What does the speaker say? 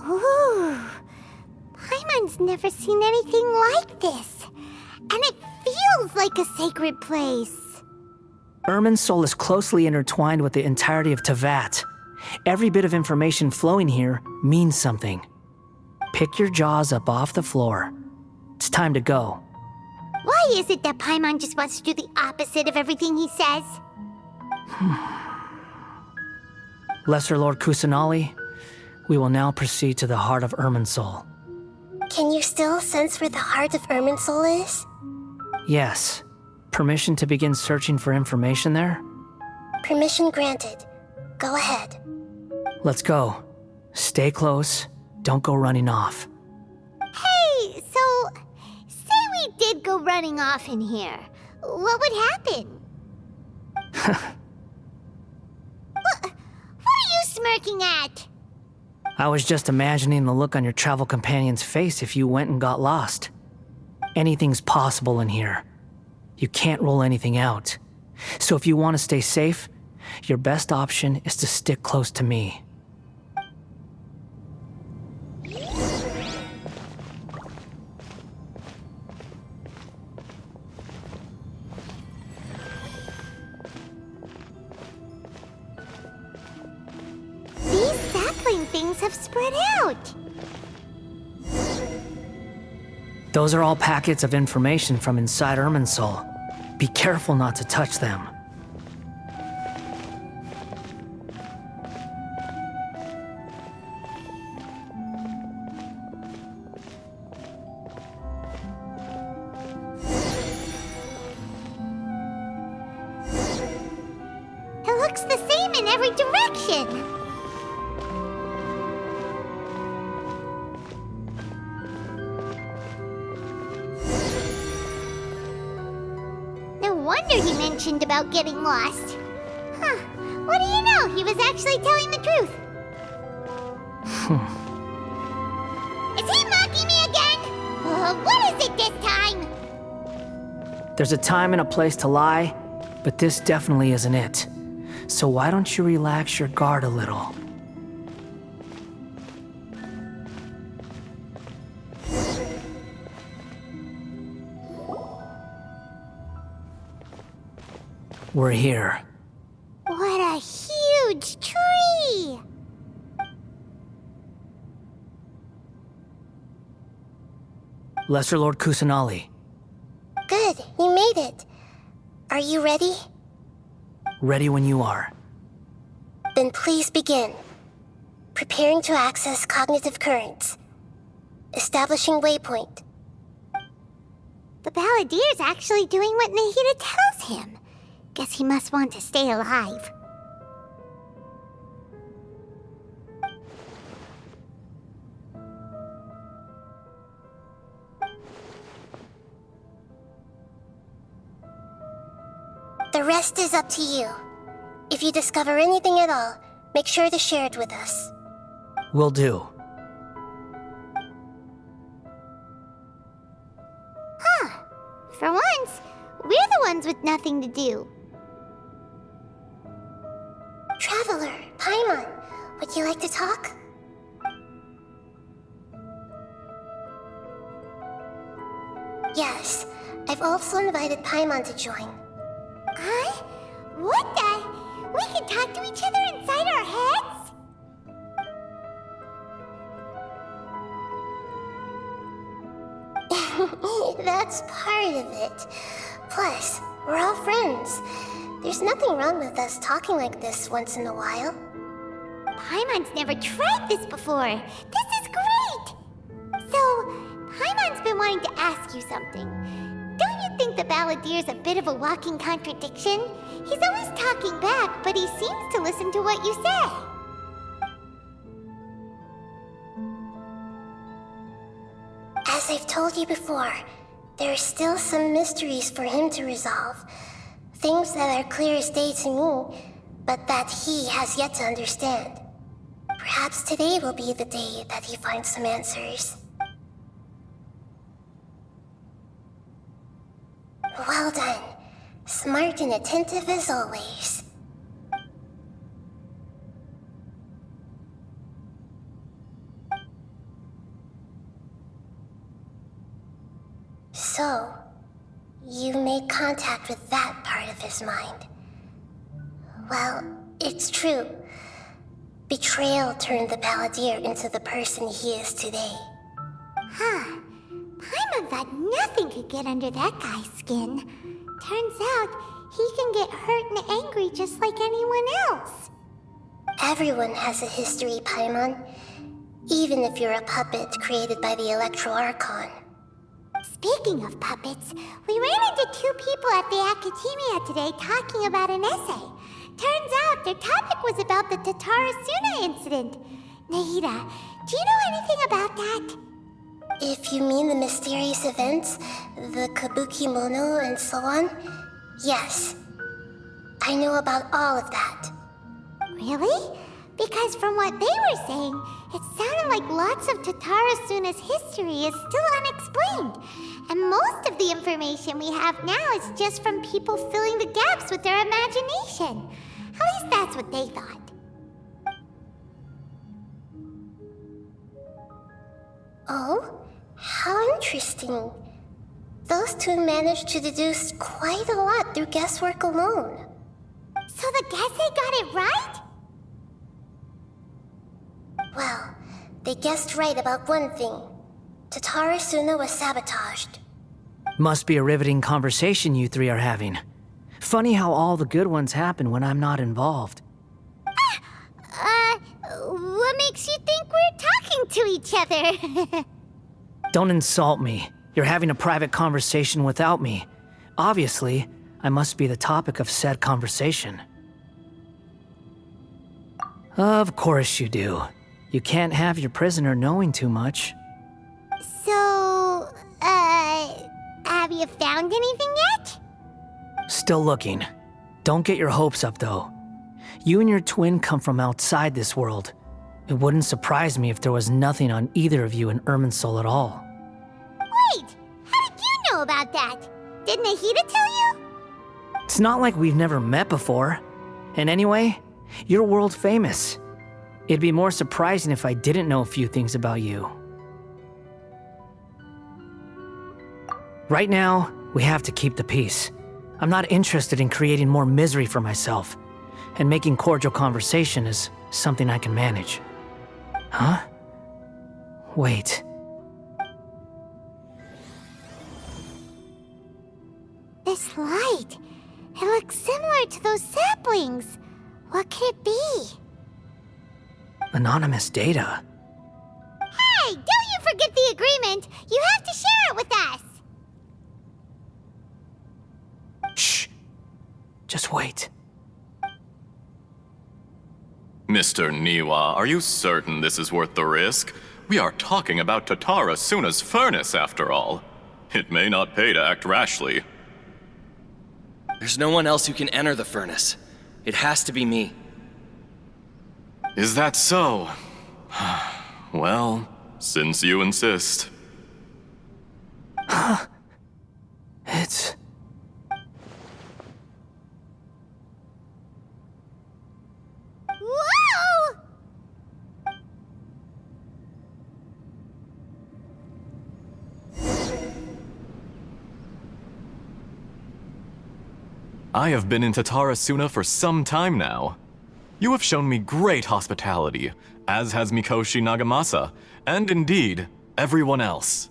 Ooh, Paimon's never seen anything like this. And it feels like a sacred place. Irminsul is closely intertwined with the entirety of Teyvat. Every bit of information flowing here means something. Pick your jaws up off the floor. It's time to go. Why is it that Paimon just wants to do the opposite of everything he says? Lesser Lord Kusanali, we will now proceed to the heart of Irminsul. Can you still sense where the heart of Irminsul is? Yes. Permission to begin searching for information there? Permission granted. Go ahead. Let's go. Stay close. Don't go running off. Hey, so, say we did go running off in here. What would happen? What are you smirking at? I was just imagining the look on your travel companion's face if you went and got lost. Anything's possible in here. You can't rule anything out. So if you want to stay safe, your best option is to stick close to me. These sapling things have spread out. Those are all packets of information from inside Irminsul. Be careful not to touch them. It looks the same in every direction. No wonder he mentioned about getting lost. Huh. What do you know? He was actually telling the truth. Is he mocking me again? What is it this time? There's a time and a place to lie, but this definitely isn't it. So why don't you relax your guard a little? We're here. What a huge tree! Lesser Lord Kusanali. Good, you made it. Are you ready? Ready when you are. Then please begin. Preparing to access cognitive currents. Establishing waypoint. The Balladier's actually doing what Nahida tells him. Guess he must want to stay alive. The rest is up to you. If you discover anything at all, make sure to share it with us. Will do. For once, we're the ones with nothing to do. Traveler, Paimon, would you like to talk? Yes, I've also invited Paimon to join. Huh? What the? We can talk to each other inside our heads? That's part of it. Plus, we're all friends. There's nothing wrong with us talking like this once in a while. Paimon's never tried this before. This is great! So, Paimon's been wanting to ask you something. Don't you think the Balladier's a bit of a walking contradiction? He's always talking back, but he seems to listen to what you say. As I've told you before, there are still some mysteries for him to resolve. Things that are clear as day to me, but that he has yet to understand. Perhaps today will be the day that he finds some answers. Well done. Smart and attentive as always. So, you made contact with that part of his mind. Well, it's true. Betrayal turned the Balladeer into the person he is today. Huh. Paimon thought nothing could get under that guy's skin. Turns out, he can get hurt and angry just like anyone else. Everyone has a history, Paimon. Even if you're a puppet created by the Electro Archon. Speaking of puppets, we ran into two people at the Academia today talking about an essay. Turns out their topic was about the Tatarasuna incident. Nahida, do you know anything about that? If you mean the mysterious events, the Kabuki Mono and so on, yes. I know about all of that. Really? Because from what they were saying, it sounded like lots of Tatarasuna's history is still unexplained. And most of the information we have now is just from people filling the gaps with their imagination. At least that's what they thought. Oh? How interesting. Those two managed to deduce quite a lot through guesswork alone. So the Gesse got it right? Well, they guessed right about one thing. Tatarasuna was sabotaged. Must be a riveting conversation you three are having. Funny how all the good ones happen when I'm not involved. What makes you think we're talking to each other? Don't insult me. You're having a private conversation without me. Obviously, I must be the topic of said conversation. Of course you do. You can't have your prisoner knowing too much. So, have you found anything yet? Still looking. Don't get your hopes up, though. You and your twin come from outside this world. It wouldn't surprise me if there was nothing on either of you in Irminsul at all. Wait! How did you know about that? Did Nahida tell you? It's not like we've never met before. And anyway, you're world famous. It'd be more surprising if I didn't know a few things about you. Right now, we have to keep the peace. I'm not interested in creating more misery for myself. And making cordial conversation is something I can manage. Huh? Wait. This light. It looks similar to those saplings. What could it be? Anonymous data. Hey, don't you forget the agreement! You have to share it with us! Shh. Just wait. Mr. Niwa, are you certain this is worth the risk? We are talking about Tatarasuna's furnace, after all. It may not pay to act rashly. There's no one else who can enter the furnace. It has to be me. Is that so? Well, since you insist. It's... Whoa! I have been in Tatarasuna for some time now. You have shown me great hospitality, as has Mikoshi Nagamasa, and indeed, everyone else.